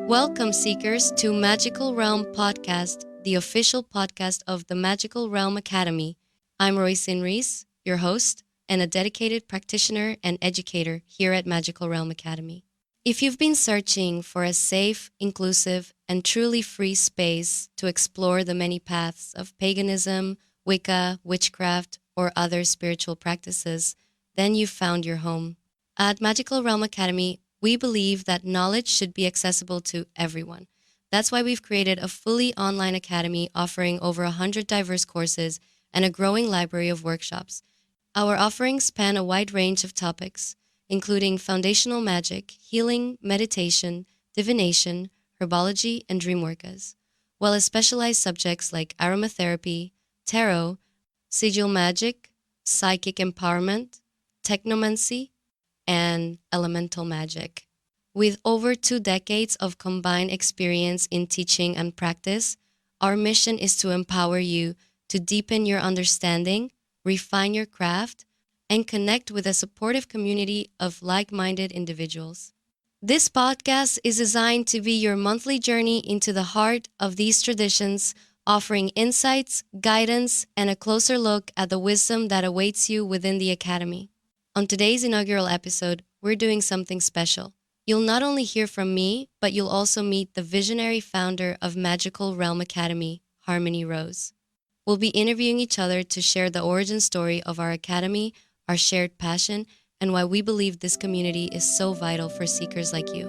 Welcome, seekers, to Magickal Realm Podcast, the official podcast of the Magickal Realm Academy. I'm Rhys, your host, and a dedicated practitioner and educator here at Magickal Realm Academy. If you've been searching for a safe, inclusive, and truly free space to explore the many paths of paganism, Wicca, witchcraft, or other spiritual practices, then you've found your home. At Magickal Realm Academy, we believe that knowledge should be accessible to everyone. That's why we've created a fully online academy offering over 100 diverse courses and a growing library of workshops. Our offerings span a wide range of topics, including foundational magic, healing, meditation, divination, herbology, and dream workas, well as specialized subjects like aromatherapy, tarot, sigil magic, psychic empowerment, technomancy, and elemental magic. With over 2 decades of combined experience in teaching and practice, our mission is to empower you to deepen your understanding, refine your craft, and connect with a supportive community of like-minded individuals. This podcast is designed to be your monthly journey into the heart of these traditions, offering insights, guidance, and a closer look at the wisdom that awaits you within the Academy. On today's inaugural episode, we're doing something special. You'll not only hear from me, but you'll also meet the visionary founder of Magickal Realm Academy, Harmony Rose. We'll be interviewing each other to share the origin story of our academy, our shared passion, and why we believe this community is so vital for seekers like you.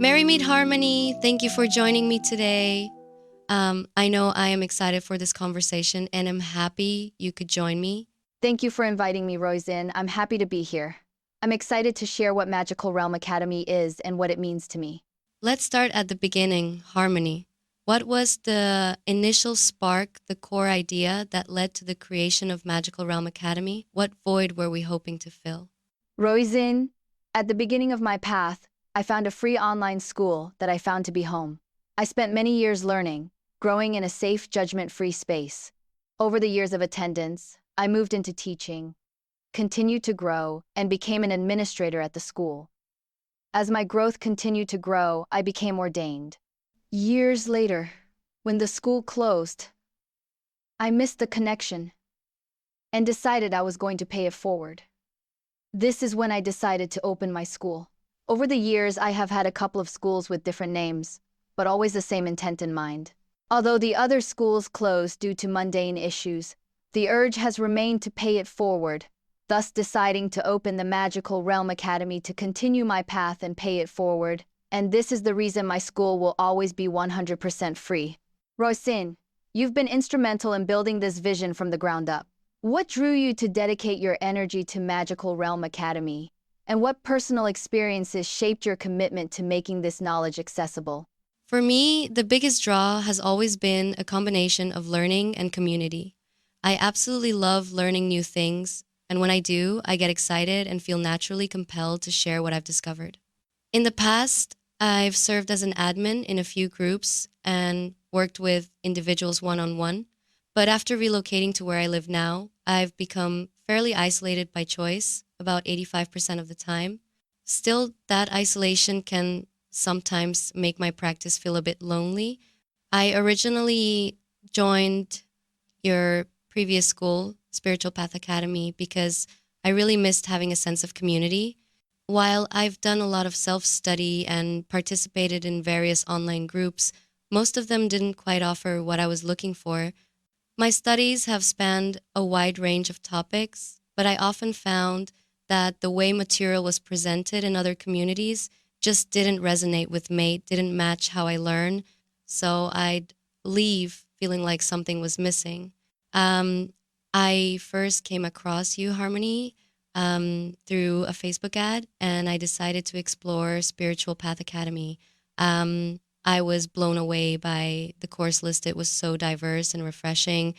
Merry Meet Harmony, thank you for joining me today. I know I am excited for this conversation and I'm happy you could join me. Thank you for inviting me, Róisín. I'm happy to be here. I'm excited to share what Magickal Realm Academy is and what it means to me. Let's start at the beginning, Harmony. What was the initial spark, the core idea that led to the creation of Magickal Realm Academy? What void were we hoping to fill? Róisín, at the beginning of my path, I found a free online school that I found to be home. I spent many years learning, growing in a safe, judgment-free space. Over the years of attendance, I moved into teaching, continued to grow, and became an administrator at the school. As my growth continued to grow, I became ordained. Years later, when the school closed, I missed the connection and decided I was going to pay it forward. This is when I decided to open my school. Over the years, I have had a couple of schools with different names, but always the same intent in mind. Although the other schools closed due to mundane issues, the urge has remained to pay it forward, thus deciding to open the Magickal Realm Academy to continue my path and pay it forward, and this is the reason my school will always be 100% free. Róisín, you've been instrumental in building this vision from the ground up. What drew you to dedicate your energy to Magickal Realm Academy, and what personal experiences shaped your commitment to making this knowledge accessible? For me, the biggest draw has always been a combination of learning and community. I absolutely love learning new things, and when I do, I get excited and feel naturally compelled to share what I've discovered. In the past, I've served as an admin in a few groups and worked with individuals one-on-one, but after relocating to where I live now, I've become fairly isolated by choice, about 85% of the time. Still, that isolation can sometimes make my practice feel a bit lonely. I originally joined your previous school, Spiritual Path Academy, because I really missed having a sense of community. While I've done a lot of self-study and participated in various online groups, most of them didn't quite offer what I was looking for. My studies have spanned a wide range of topics, but I often found that the way material was presented in other communities just didn't resonate with me, didn't match how I learn, so I'd leave feeling like something was missing. I first came across you, Harmony, through a Facebook ad, and I decided to explore Spiritual Path Academy. I was blown away by the course list. It was so diverse and refreshing.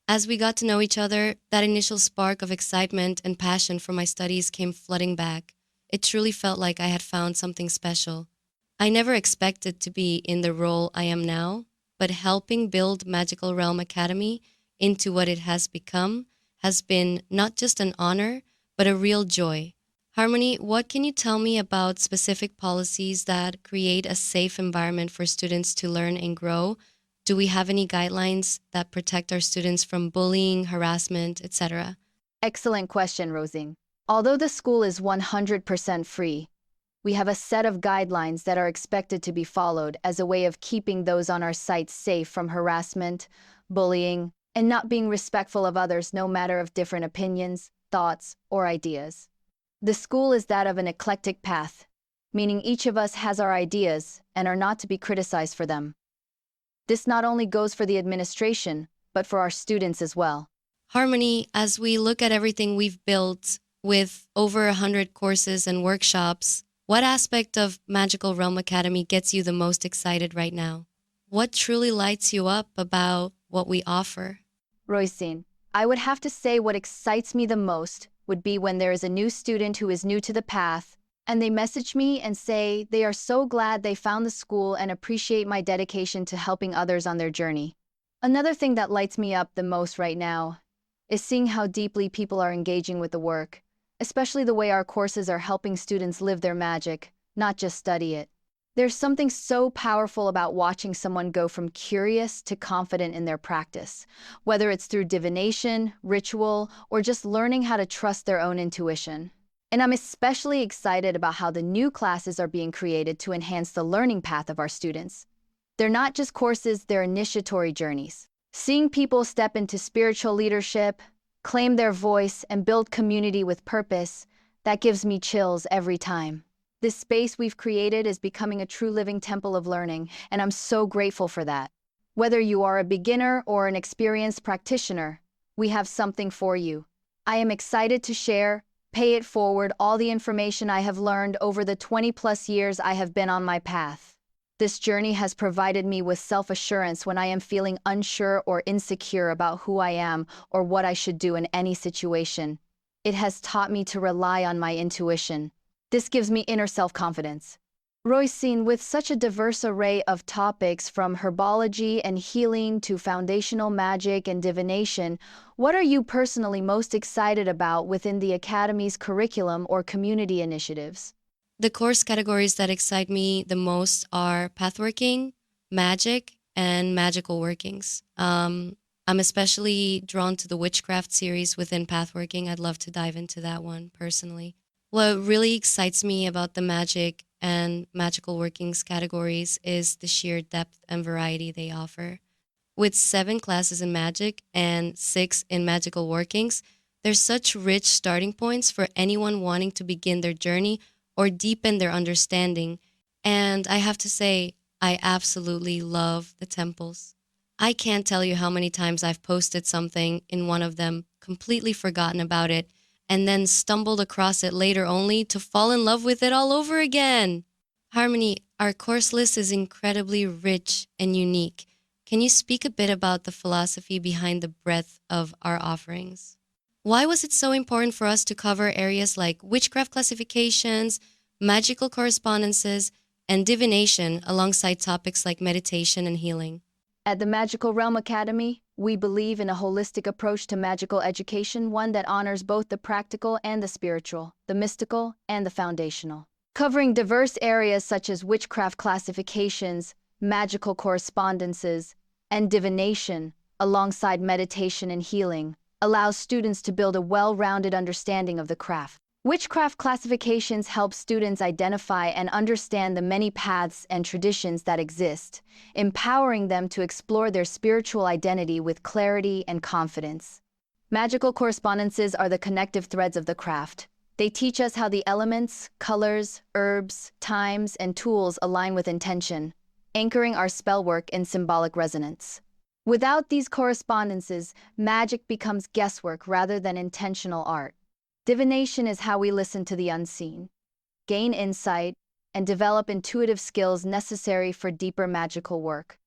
As we got to know each other, that initial spark of excitement and passion for my studies came flooding back. It truly felt like I had found something special. I never expected to be in the role I am now, but helping build Magickal Realm Academy into what it has become has been not just an honor, but a real joy. Harmony, what can you tell me about specific policies that create a safe environment for students to learn and grow? Do we have any guidelines that protect our students from bullying, harassment, etc.? Excellent question, Róisín. Although the school is 100% free, we have a set of guidelines that are expected to be followed as a way of keeping those on our site safe from harassment, bullying, and not being respectful of others no matter of different opinions, thoughts, or ideas. The school is that of an eclectic path, meaning each of us has our ideas and are not to be criticized for them. This not only goes for the administration, but for our students as well. Harmony, as we look at everything we've built with over 100 courses and workshops, what aspect of Magickal Realm Academy gets you the most excited right now? What truly lights you up about what we offer? Róisín, I would have to say what excites me the most would be when there is a new student who is new to the path, and they message me and say they are so glad they found the school and appreciate my dedication to helping others on their journey. Another thing that lights me up the most right now is seeing how deeply people are engaging with the work, especially the way our courses are helping students live their magic, not just study it. There's something so powerful about watching someone go from curious to confident in their practice, whether it's through divination, ritual, or just learning how to trust their own intuition. And I'm especially excited about how the new classes are being created to enhance the learning path of our students. They're not just courses, they're initiatory journeys. Seeing people step into spiritual leadership, claim their voice, and build community with purpose, that gives me chills every time. This space we've created is becoming a true living temple of learning, and I'm so grateful for that. Whether you are a beginner or an experienced practitioner, we have something for you. I am excited to share, pay it forward, all the information I have learned over the 20+ years I have been on my path. This journey has provided me with self-assurance when I am feeling unsure or insecure about who I am or what I should do in any situation. It has taught me to rely on my intuition. This gives me inner self-confidence. Róisín, with such a diverse array of topics from herbology and healing to foundational magic and divination, what are you personally most excited about within the Academy's curriculum or community initiatives? The course categories that excite me the most are pathworking, magic, and magical workings. I'm especially drawn to the witchcraft series within pathworking. I'd love to dive into that one personally. What really excites me about the magic and magical workings categories is the sheer depth and variety they offer. With 7 classes in magic and 6 in magical workings, there's such rich starting points for anyone wanting to begin their journey or deepen their understanding. And I have to say, I absolutely love the temples. I can't tell you how many times I've posted something in one of them, completely forgotten about it, and then stumbled across it later only to fall in love with it all over again. Harmony, our course list is incredibly rich and unique. Can you speak a bit about the philosophy behind the breadth of our offerings? Why was it so important for us to cover areas like witchcraft classifications, magical correspondences, and divination alongside topics like meditation and healing? At the Magickal Realm Academy, we believe in a holistic approach to magical education, one that honors both the practical and the spiritual, the mystical and the foundational. Covering diverse areas such as witchcraft classifications, magical correspondences, and divination, alongside meditation and healing, allows students to build a well-rounded understanding of the craft. Witchcraft classifications help students identify and understand the many paths and traditions that exist, empowering them to explore their spiritual identity with clarity and confidence. Magical correspondences are the connective threads of the craft. They teach us how the elements, colors, herbs, times, and tools align with intention, anchoring our spellwork in symbolic resonance. Without these correspondences, magic becomes guesswork rather than intentional art. Divination is how we listen to the unseen, gain insight, and develop intuitive skills necessary for deeper magical work.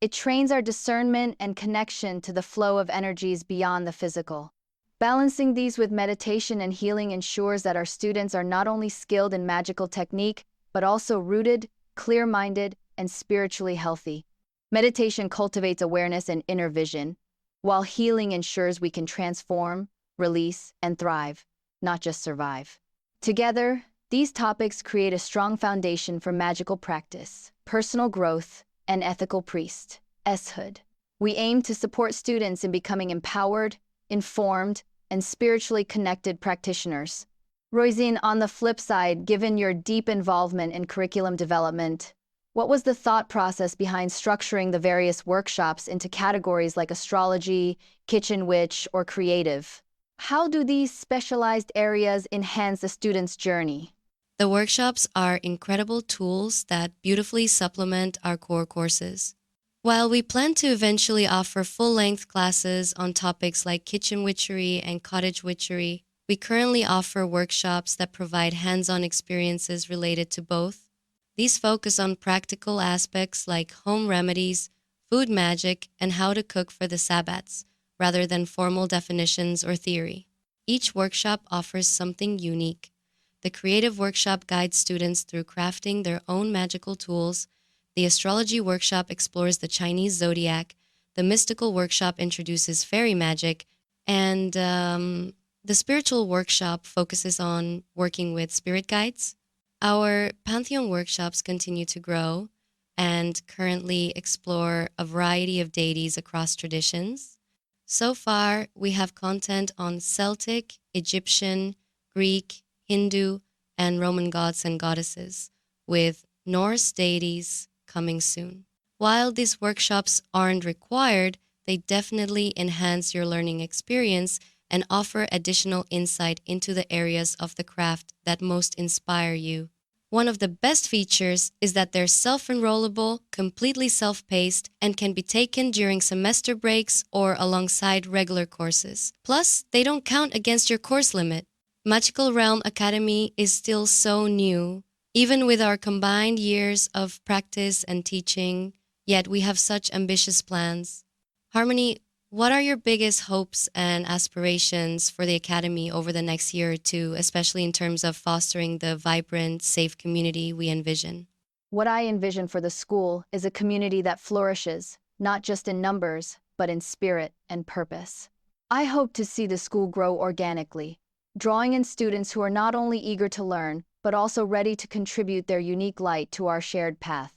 It trains our discernment and connection to the flow of energies beyond the physical. Balancing these with meditation and healing ensures that our students are not only skilled in magical technique, but also rooted, clear-minded, and spiritually healthy. Meditation cultivates awareness and inner vision, while healing ensures we can transform, release, and thrive, not just survive. Together, these topics create a strong foundation for magical practice, personal growth, and ethical priesthood. We aim to support students in becoming empowered, informed, and spiritually connected practitioners. Róisín, on the flip side, given your deep involvement in curriculum development, what was the thought process behind structuring the various workshops into categories like astrology, kitchen witch, or creative? How do these specialized areas enhance the student's journey? The workshops are incredible tools that beautifully supplement our core courses. While we plan to eventually offer full-length classes on topics like kitchen witchery and cottage witchery, we currently offer workshops that provide hands-on experiences related to both. These focus on practical aspects like home remedies, food magic, and how to cook for the Sabbats, rather than formal definitions or theory. Each workshop offers something unique. The creative workshop guides students through crafting their own magical tools. The astrology workshop explores the Chinese zodiac. The mystical workshop introduces fairy magic. And the spiritual workshop focuses on working with spirit guides. Our Pantheon workshops continue to grow and currently explore a variety of deities across traditions. So far, we have content on Celtic, Egyptian, Greek, Hindu, and Roman gods and goddesses, with Norse deities coming soon. While these workshops aren't required, they definitely enhance your learning experience and offer additional insight into the areas of the craft that most inspire you. One of the best features is that they're self-enrollable, completely self-paced, and can be taken during semester breaks or alongside regular courses. Plus, they don't count against your course limit. Magickal Realm Academy is still so new, even with our combined years of practice and teaching, yet we have such ambitious plans. Harmony, what are your biggest hopes and aspirations for the Academy over the next year or two, especially in terms of fostering the vibrant, safe community we envision? What I envision for the school is a community that flourishes, not just in numbers, but in spirit and purpose. I hope to see the school grow organically, drawing in students who are not only eager to learn, but also ready to contribute their unique light to our shared path.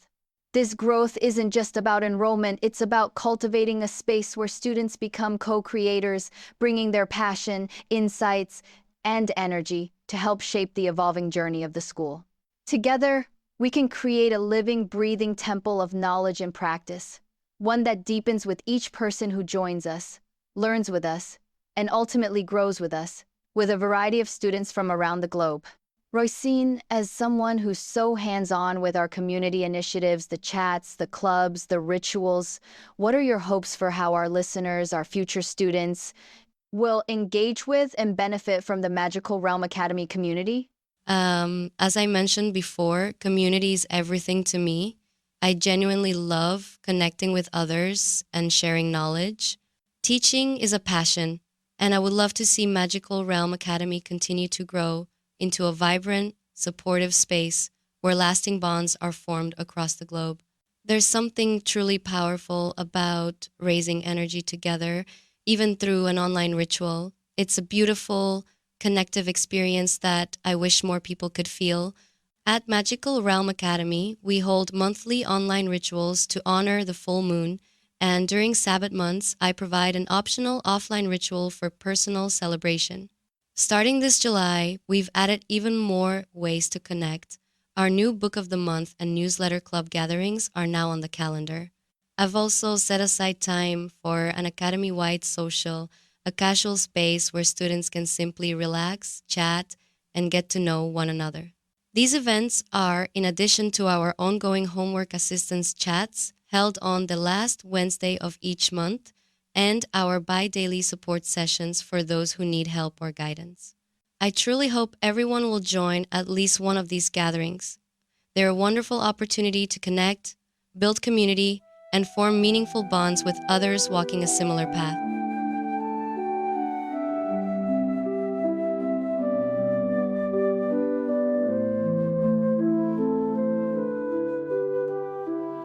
This growth isn't just about enrollment, it's about cultivating a space where students become co-creators, bringing their passion, insights, and energy to help shape the evolving journey of the school. Together, we can create a living, breathing temple of knowledge and practice, one that deepens with each person who joins us, learns with us, and ultimately grows with us, with a variety of students from around the globe. Róisín, as someone who's so hands-on with our community initiatives, the chats, the clubs, the rituals, what are your hopes for how our listeners, our future students, will engage with and benefit from the Magickal Realm Academy community? As I mentioned before, community is everything to me. I genuinely love connecting with others and sharing knowledge. Teaching is a passion, and I would love to see Magickal Realm Academy continue to grow into a vibrant, supportive space where lasting bonds are formed across the globe. There's something truly powerful about raising energy together, even through an online ritual. It's a beautiful, connective experience that I wish more people could feel. At Magickal Realm Academy, we hold monthly online rituals to honor the full moon, and during Sabbath months, I provide an optional offline ritual for personal celebration. Starting this July, we've added even more ways to connect. Our new Book of the Month and newsletter club gatherings are now on the calendar. I've also set aside time for an academy-wide social, a casual space where students can simply relax, chat, and get to know one another. These events are in addition to our ongoing homework assistance chats held on the last Wednesday of each month and our bi-daily support sessions for those who need help or guidance. I truly hope everyone will join at least one of these gatherings. They're a wonderful opportunity to connect, build community, and form meaningful bonds with others walking a similar path.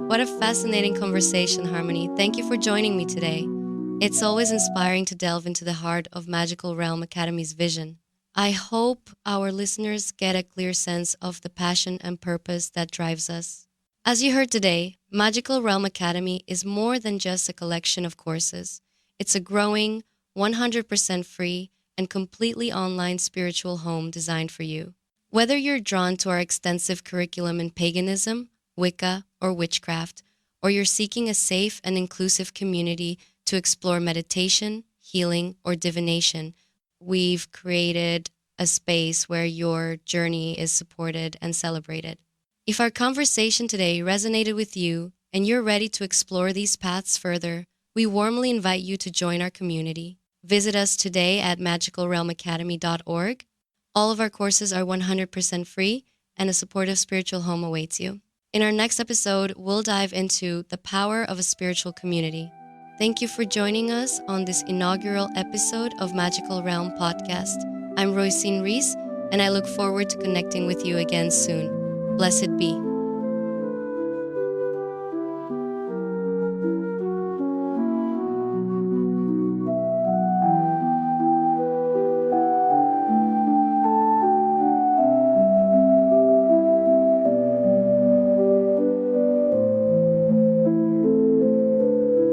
What a fascinating conversation, Harmony. Thank you for joining me today. It's always inspiring to delve into the heart of Magickal Realm Academy's vision. I hope our listeners get a clear sense of the passion and purpose that drives us. As you heard today, Magickal Realm Academy is more than just a collection of courses. It's a growing, 100% free, and completely online spiritual home designed for you. Whether you're drawn to our extensive curriculum in paganism, Wicca, or witchcraft, or you're seeking a safe and inclusive community to explore meditation, healing, or divination, we've created a space where your journey is supported and celebrated. If our conversation today resonated with you and you're ready to explore these paths further, we warmly invite you to join our community. Visit us today at magicalrealmacademy.org. All of our courses are 100% free, and a supportive spiritual home awaits you. In our next episode, we'll dive into the power of a spiritual community. Thank you for joining us on this inaugural episode of Magickal Realm Podcast. I'm Rhys, and I look forward to connecting with you again soon. Blessed be.